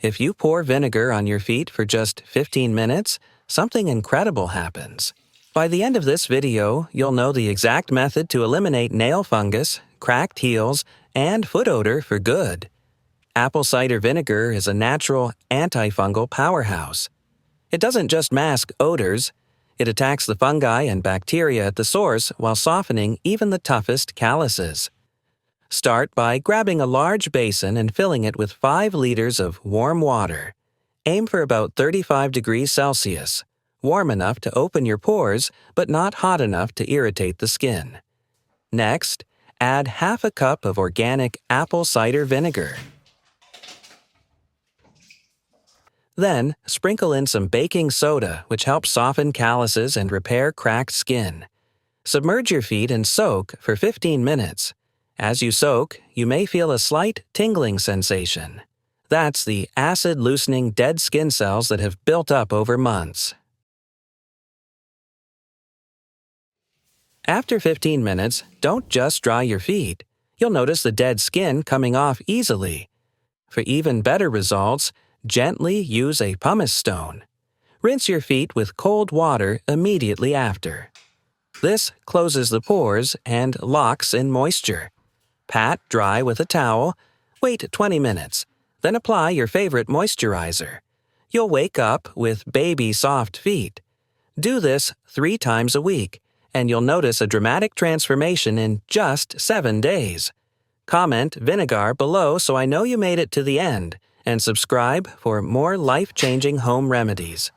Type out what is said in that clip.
If you pour vinegar on your feet for just 15 minutes, something incredible happens. By the end of this video, you'll know the exact method to eliminate nail fungus, cracked heels, and foot odor for good. Apple cider vinegar is a natural antifungal powerhouse. It doesn't just mask odors, it attacks the fungi and bacteria at the source while softening even the toughest calluses. Start by grabbing a large basin and filling it with 5 liters of warm water. Aim for about 35 degrees Celsius, warm enough to open your pores but not hot enough to irritate the skin. Next, add half a cup of organic apple cider vinegar. Then, sprinkle in some baking soda, which helps soften calluses and repair cracked skin. Submerge your feet and soak for 15 minutes. As you soak, you may feel a slight tingling sensation. That's the acid-loosening dead skin cells that have built up over months. After 15 minutes, don't just dry your feet. You'll notice the dead skin coming off easily. For even better results, gently use a pumice stone. Rinse your feet with cold water immediately after. This closes the pores and locks in moisture. Pat dry with a towel. Wait 20 minutes. Then apply your favorite moisturizer. You'll wake up with baby soft feet. Do this 3 times a week, and you'll notice a dramatic transformation in just 7 days. Comment vinegar below so I know you made it to the end, and subscribe for more life-changing home remedies.